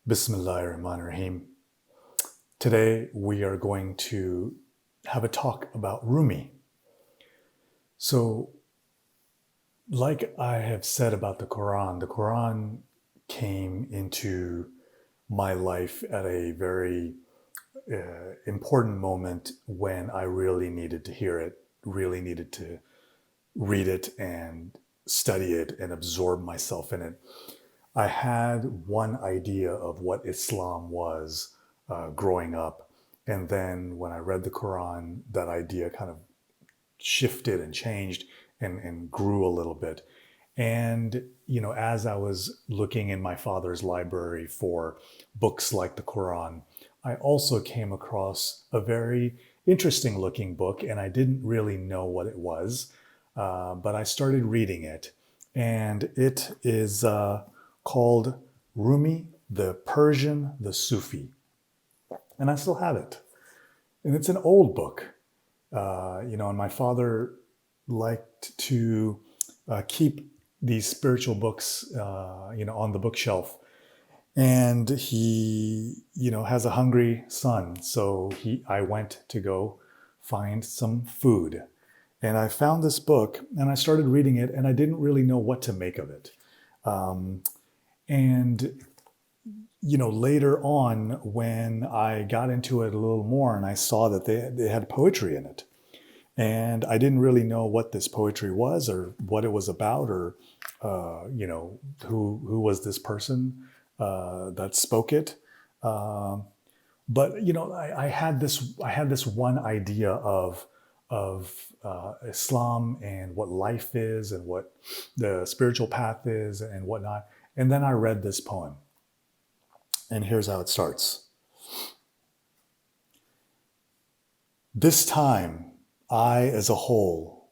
Bismillahirrahmanirrahim. Today we are going to have a talk about Rumi. So, like I have said about the Quran came into my life at a very important moment when I really needed to hear it, really needed to read it and study it and absorb myself in it. I had one idea of what Islam was growing up. And then when I read the Quran, that idea kind of shifted and changed and grew a little bit. And, as I was looking in my father's library for books like the Quran, I also came across a very interesting looking book, and I didn't really know what it was, but I started reading it. And it is called Rumi, the Persian, the Sufi. And I still have it. And it's an old book. And my father liked to keep these spiritual books, on the bookshelf. And he, has a hungry son. So I went to go find some food. And I found this book and I started reading it, and I didn't really know what to make of it. Later on, when I got into it a little more and I saw that they had poetry in it, and I didn't really know what this poetry was or what it was about, or, who was this person that spoke it. But I had this one idea of Islam and what life is and what the spiritual path is and whatnot. And then I read this poem. And here's how it starts. This time, I as a whole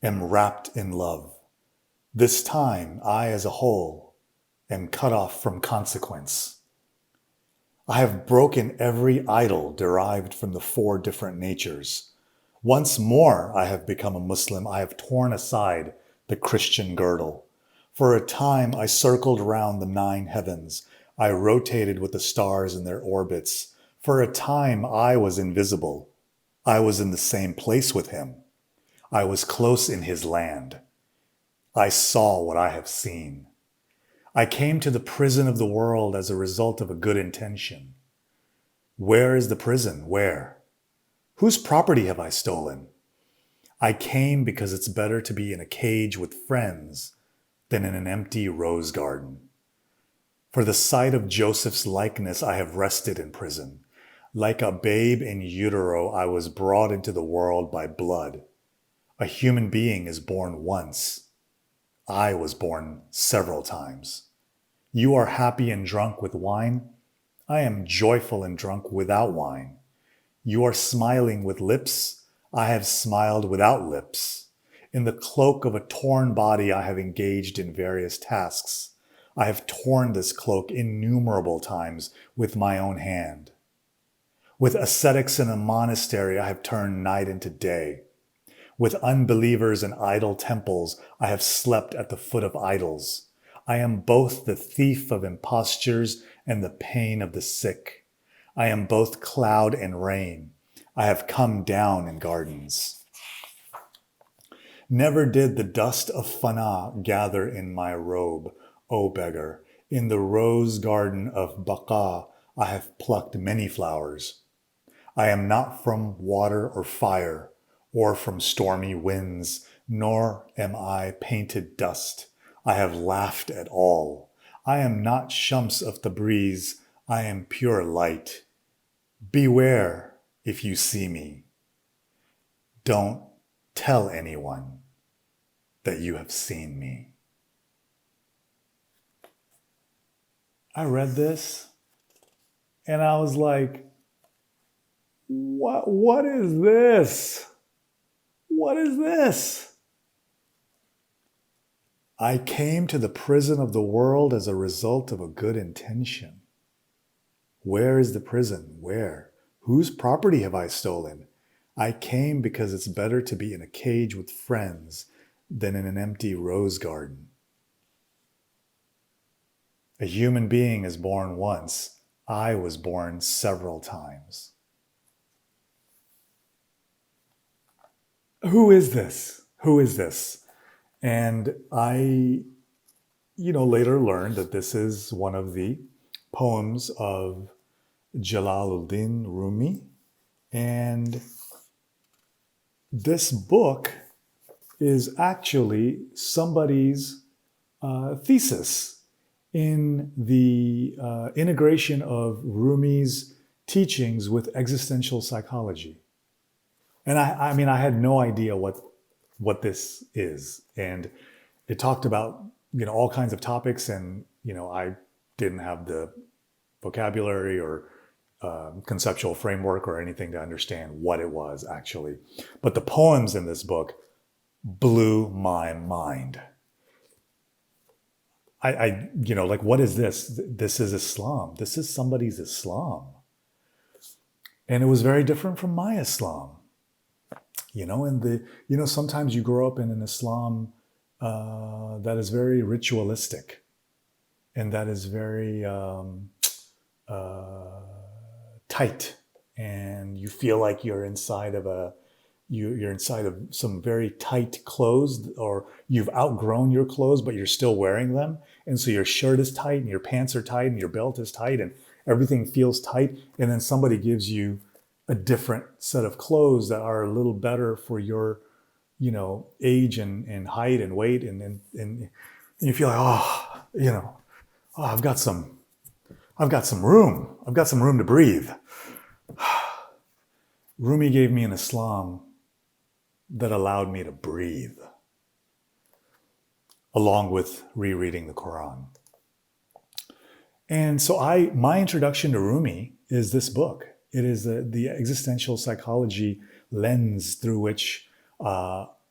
am wrapped in love. This time, I as a whole am cut off from consequence. I have broken every idol derived from the four different natures. Once more, I have become a Muslim. I have torn aside the Christian girdle. For a time, I circled round the 9 heavens. I rotated with the stars in their orbits. For a time, I was invisible. I was in the same place with him. I was close in his land. I saw what I have seen. I came to the prison of the world as a result of a good intention. Where is the prison? Where? Whose property have I stolen? I came because it's better to be in a cage with friends than in an empty rose garden. For the sight of Joseph's likeness, I have rested in prison. Like a babe in utero, I was brought into the world by blood. A human being is born once. I was born several times. You are happy and drunk with wine. I am joyful and drunk without wine. You are smiling with lips. I have smiled without lips. In the cloak of a torn body, I have engaged in various tasks. I have torn this cloak innumerable times with my own hand. With ascetics in a monastery, I have turned night into day. With unbelievers in idol temples, I have slept at the foot of idols. I am both the thief of impostures and the pain of the sick. I am both cloud and rain. I have come down in gardens. Never did the dust of fana gather in my robe, O beggar. In the rose garden of Baqa, I have plucked many flowers. I am not from water or fire, or from stormy winds, nor am I painted dust. I have laughed at all. I am not Shams of Tabriz. I am pure light. Beware if you see me. Don't tell anyone that you have seen me. I read this and I was like, what is this? What is this? I came to the prison of the world as a result of a good intention. Where is the prison? Where? Whose property have I stolen? I came because it's better to be in a cage with friends than in an empty rose garden. A human being is born once. I was born several times. Who is this? Who is this? And I, later learned that this is one of the poems of Jalaluddin Rumi. And this book is actually somebody's thesis in the integration of Rumi's teachings with existential psychology. And I mean, I had no idea what this is. And it talked about, all kinds of topics. And, I didn't have the vocabulary or conceptual framework or anything to understand what it was actually. But the poems in this book blew my mind. Like, what is this? This is Islam. This is somebody's Islam. And it was very different from my Islam. And sometimes you grow up in an Islam that is very ritualistic and that is very tight, and you feel like you're inside of you're inside of some very tight clothes, or you've outgrown your clothes, but you're still wearing them. And so your shirt is tight and your pants are tight and your belt is tight and everything feels tight. And then somebody gives you a different set of clothes that are a little better for your, age and height and weight. And you feel like, I've got some room. I've got some room to breathe. Rumi gave me an Islam that allowed me to breathe, along with rereading the Quran. And so my introduction to Rumi is this book. It is the existential psychology lens through which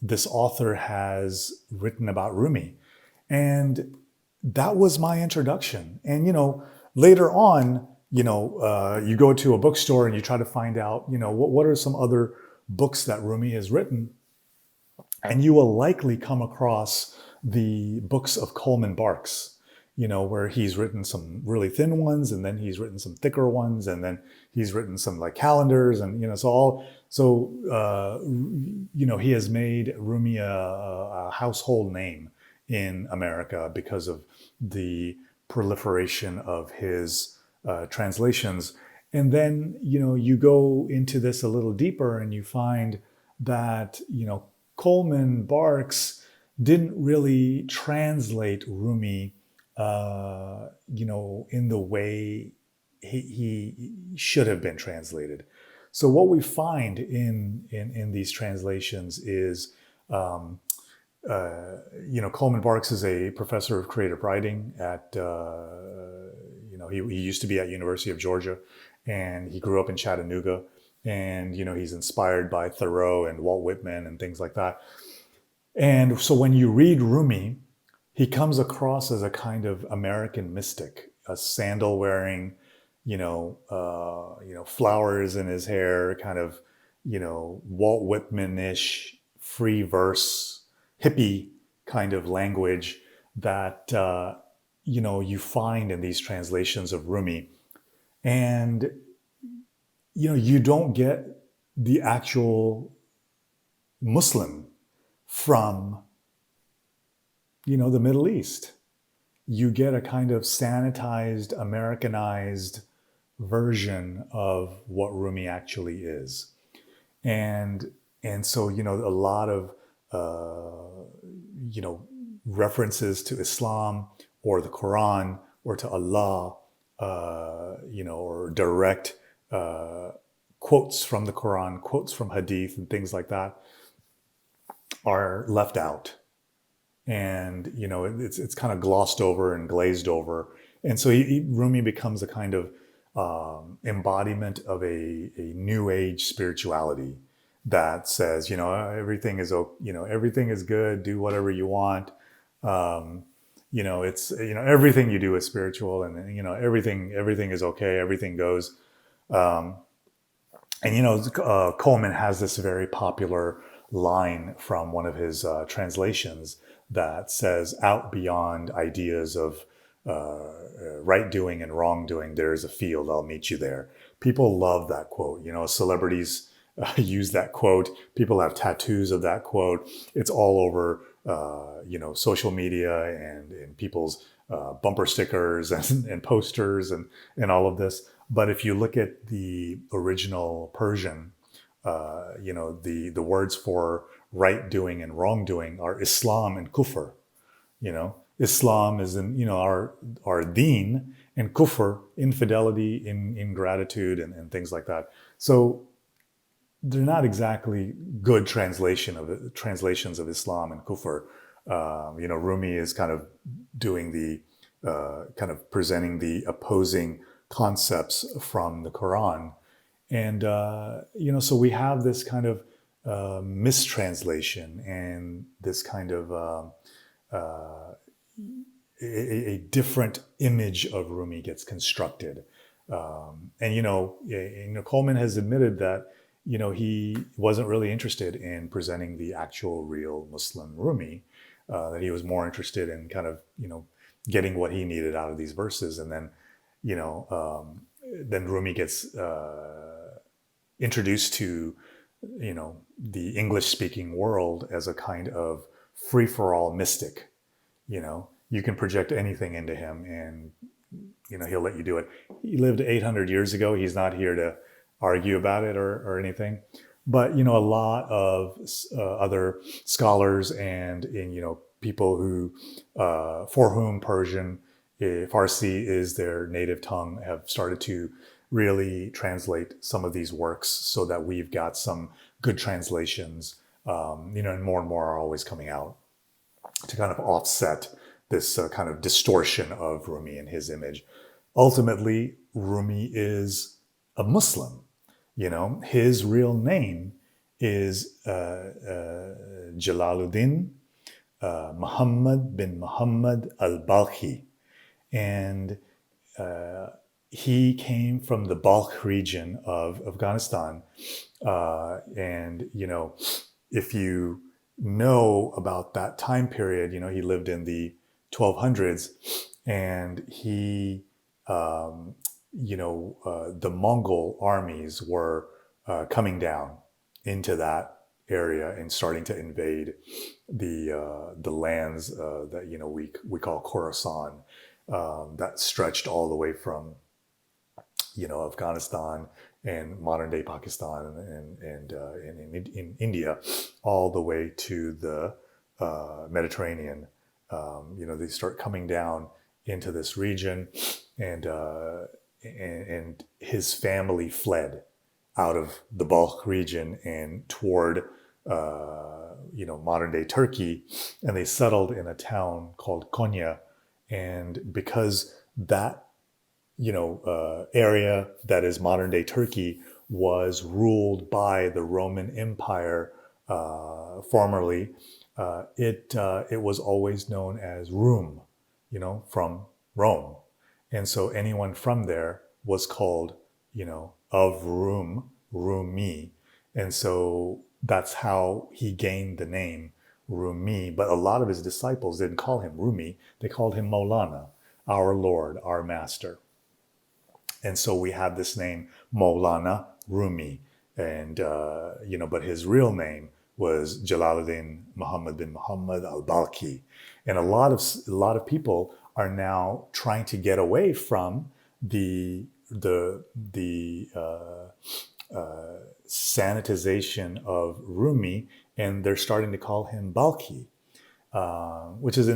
this author has written about Rumi. And that was my introduction. And, later on, you go to a bookstore and you try to find out, what are some other books that Rumi has written. And you will likely come across the books of Coleman Barks, where he's written some really thin ones, and then he's written some thicker ones, and then he's written some like calendars, and he has made Rumi a household name in America because of the proliferation of his translations. And then, you go into this a little deeper and you find that, Coleman Barks didn't really translate Rumi, in the way he should have been translated. So what we find in these translations is, Coleman Barks is a professor of creative writing at, he used to be at University of Georgia, and he grew up in Chattanooga, and, he's inspired by Thoreau and Walt Whitman and things like that. And so when you read Rumi, he comes across as a kind of American mystic, a sandal wearing, flowers in his hair, kind of, Walt Whitman-ish free verse, hippie kind of language that, you find in these translations of Rumi. And, you don't get the actual Muslim from, the Middle East. You get a kind of sanitized, Americanized version of what Rumi actually is. And so, a lot of, references to Islam or the Quran or to Allah, or direct quotes from the Quran, quotes from Hadith and things like that are left out. And, it's kind of glossed over and glazed over. And so Rumi becomes a kind of embodiment of a new age spirituality that says, everything is, everything is good, do whatever you want. It's, everything you do is spiritual, and, everything is okay. Everything goes. Coleman has this very popular line from one of his translations that says, out beyond ideas of, right doing and wrong doing, there is a field, I'll meet you there. People love that quote. Celebrities use that quote. People have tattoos of that quote. It's all over, social media and people's bumper stickers and posters and all of this. But if you look at the original Persian, the words for right doing and wrong doing are Islam and kufr. Islam is in our deen, and kufr, infidelity, ingratitude, and things like that. So they're not exactly good translations of Islam and kufr. Rumi is kind of doing the kind of presenting the opposing concepts from the Quran, and so we have this kind of mistranslation and this kind of a different image of Rumi gets constructed. Coleman has admitted that he wasn't really interested in presenting the actual real Muslim Rumi, that he was more interested in kind of getting what he needed out of these verses. And then then Rumi gets introduced to the English speaking world as a kind of free-for-all mystic. You can project anything into him and he'll let you do it. He lived 800 years ago. He's not here to argue about it or anything. But a lot of other scholars and people who for whom Farsi is their native tongue have started to really translate some of these works so that we've got some good translations. And more are always coming out to kind of offset this kind of distortion of Rumi and his image. Ultimately, Rumi is a Muslim. His real name is Jalaluddin Muhammad bin Muhammad al-Balkhi. And he came from the Balkh region of Afghanistan. If you know about that time period, he lived in the 1200s, and he, the Mongol armies were coming down into that area and starting to invade the lands that we call Khorasan, that stretched all the way from Afghanistan and modern day Pakistan and in India, all the way to the Mediterranean. They start coming down into this region, and his family fled out of the Balkh region and toward modern day Turkey, and they settled in a town called Konya. And because that area that is modern day Turkey was ruled by the Roman Empire formerly, it was always known as Rum, from Rome. And so anyone from there was called, of Rum, Rumi. And so that's how he gained the name Rumi. But a lot of his disciples didn't call him Rumi. They called him Maulana, our Lord, our Master. And so we have this name, Maulana Rumi. And, but his real name was Jalaluddin Muhammad bin Muhammad al-Balkhi. And a lot of people are now trying to get away from the sanitization of Rumi, and they're starting to call him Balkhi, which is a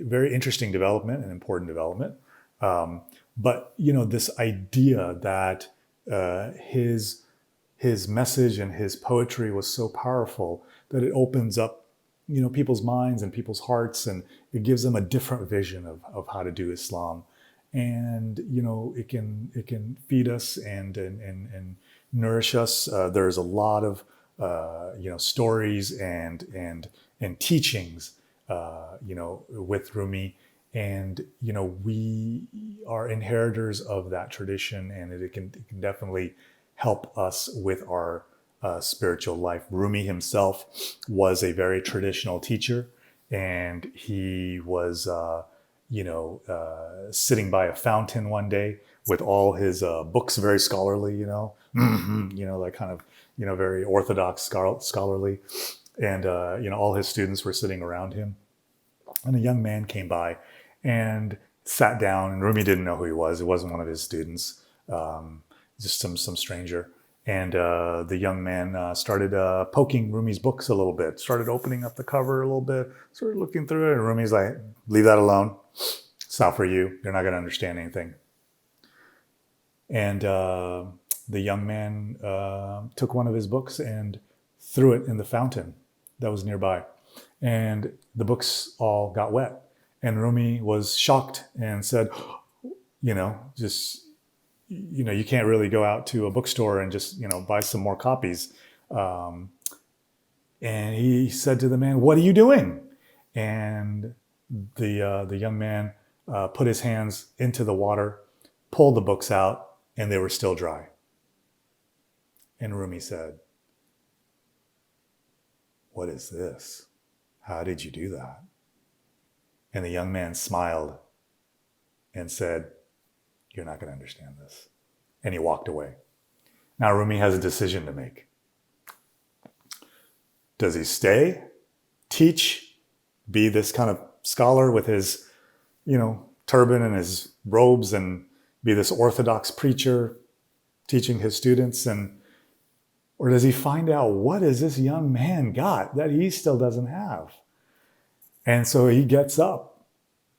very interesting development, an important development. But this idea that his message and his poetry was so powerful that it opens up people's minds and people's hearts, and it gives them a different vision of how to do Islam. And it can feed us and nourish us. There's a lot of stories and teachings with Rumi, and we are inheritors of that tradition, and it can definitely help us with our spiritual life. Rumi himself was a very traditional teacher, and he was sitting by a fountain one day with all his books, very scholarly, that kind of, very orthodox scholarly. And, all his students were sitting around him. And a young man came by and sat down, and Rumi didn't know who he was. It wasn't one of his students, just some stranger. And the young man started poking Rumi's books a little bit, started opening up the cover a little bit, started looking through it. And Rumi's like, leave that alone. It's not for you. You're not going to understand anything. And the young man took one of his books and threw it in the fountain that was nearby. And the books all got wet. And Rumi was shocked and said, you can't really go out to a bookstore and just, buy some more copies. And he said to the man, what are you doing? And the young man put his hands into the water, pulled the books out, and they were still dry. And Rumi said, what is this? How did you do that? And the young man smiled and said, you're not going to understand this. And he walked away. Now Rumi has a decision to make. Does he stay, teach, be this kind of scholar with his, turban and his robes, and be this orthodox preacher teaching his students? Or does he find out what has this young man got that he still doesn't have? And so he gets up,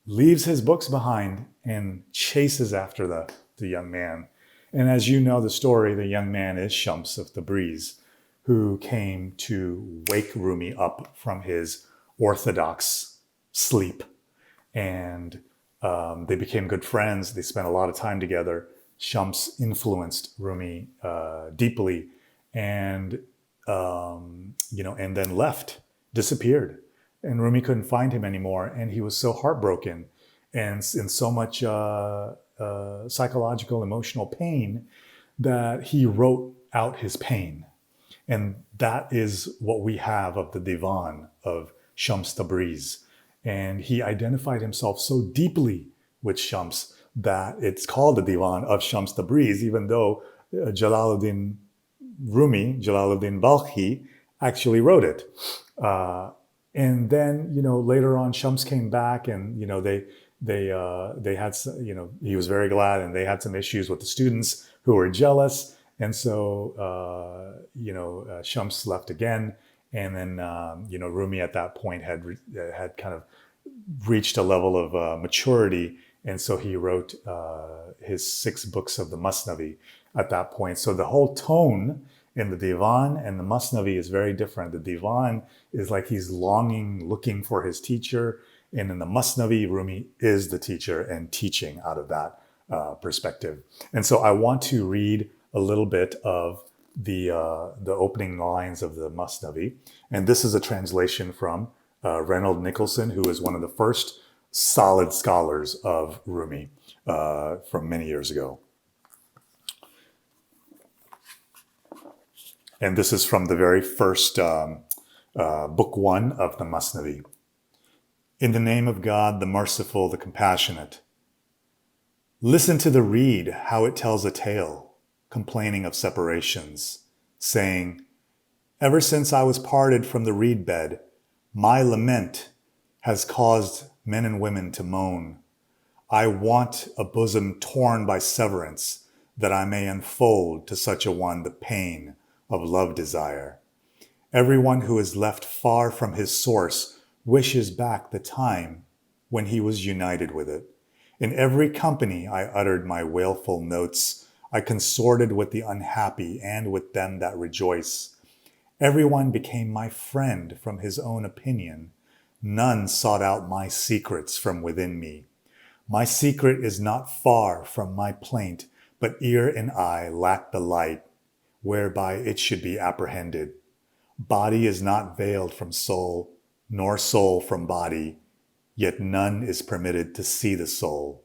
leaves his books behind, and chases after the young man. And as you know the story, the young man is Shams of Tabriz, who came to wake Rumi up from his orthodox sleep. And they became good friends. They spent a lot of time together. Shams influenced Rumi deeply, and and then left, disappeared. And Rumi couldn't find him anymore. And he was so heartbroken and in so much psychological, emotional pain that he wrote out his pain. And that is what we have of the Divan of Shams Tabriz. And he identified himself so deeply with Shams that it's called the Divan of Shams Tabriz, even though Jalaluddin Rumi, Jalaluddin Balkhi, actually wrote it. And then, later on, Shams came back, and, they had, he was very glad, and they had some issues with the students who were jealous. And so, Shams left again. And then, Rumi at that point had kind of reached a level of maturity. And so he wrote his 6 books of the Masnavi at that point. So the whole tone in the Divan and the Masnavi is very different. The Divan is like he's longing, looking for his teacher. And in the Masnavi, Rumi is the teacher and teaching out of that perspective. And so I want to read a little bit of the opening lines of the Masnavi. And this is a translation from Reynold Nicholson, who is one of the first solid scholars of Rumi from many years ago. And this is from the very first book 1 of the Masnavi. In the name of God, the merciful, the compassionate. Listen to the reed, how it tells a tale, complaining of separations, saying, ever since I was parted from the reed bed, my lament has caused men and women to moan. I want a bosom torn by severance, that I may unfold to such a one the pain of love desire. Everyone who is left far from his source wishes back the time when he was united with it. In every company I uttered my wailful notes. I consorted with the unhappy and with them that rejoice. Everyone became my friend from his own opinion. None sought out my secrets from within me. My secret is not far from my plaint, but ear and eye lack the light whereby it should be apprehended. Body is not veiled from soul, nor soul from body, yet none is permitted to see the soul.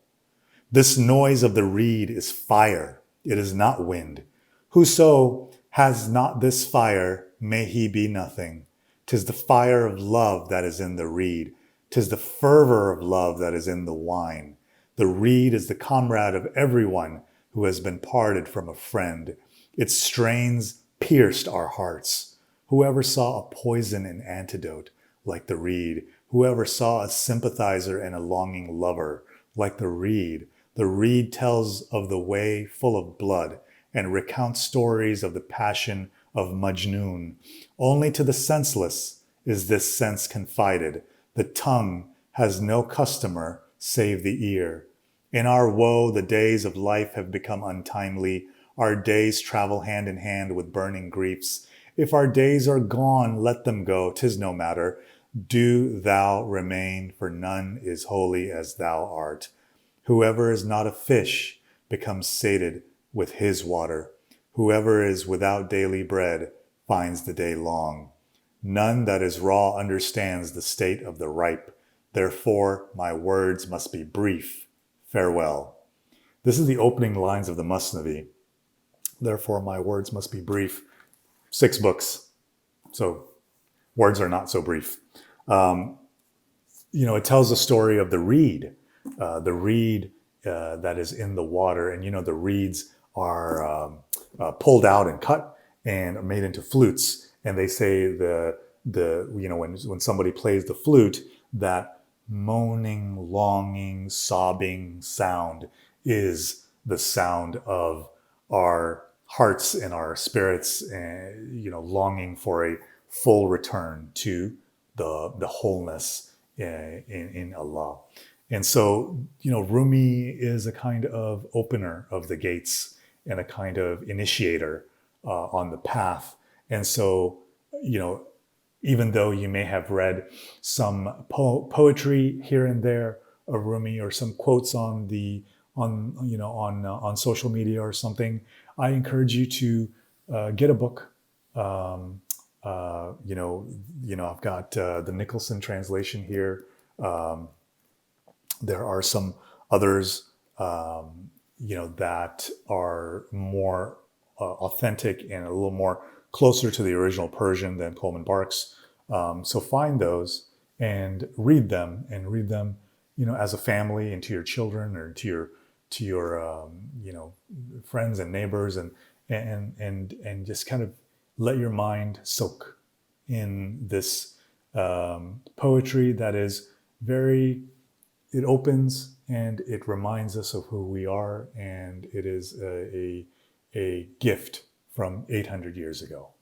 This noise of the reed is fire, it is not wind. Whoso has not this fire, may he be nothing. 'Tis the fire of love that is in the reed. 'Tis the fervor of love that is in the wine. The reed is the comrade of everyone who has been parted from a friend. Its strains pierced our hearts. Whoever saw a poison and antidote like the reed? Whoever saw a sympathizer and a longing lover like the reed? The reed tells of the way full of blood and recounts stories of the passion of Majnun. Only to the senseless is this sense confided. The tongue has no customer save the ear. In our woe, the days of life have become untimely. Our days travel hand in hand with burning griefs. If our days are gone, let them go, 'tis no matter. Do thou remain, for none is holy as thou art. Whoever is not a fish becomes sated with his water. Whoever is without daily bread finds the day long. None that is raw understands the state of the ripe. Therefore, my words must be brief. Farewell. This is the opening lines of the Masnavi. Therefore, my words must be brief. 6 books. So words are not so brief. It tells the story of the reed that is in the water. And, the reeds are pulled out and cut and are made into flutes. And they say when somebody plays the flute, that moaning, longing, sobbing sound is the sound of our hearts and our spirits, longing for a full return to the wholeness in Allah. And so, Rumi is a kind of opener of the gates and a kind of initiator on the path. And so, even though you may have read some poetry here and there of Rumi, or some quotes on social media or something, I encourage you to get a book. I've got the Nicholson translation here. There are some others, that are more authentic and a little more closer to the original Persian than Coleman Barks. So find those and read them, as a family, and to your children, or to your friends and neighbors, and just kind of let your mind soak in this poetry that is it opens and it reminds us of who we are, and it is a gift from 800 years ago.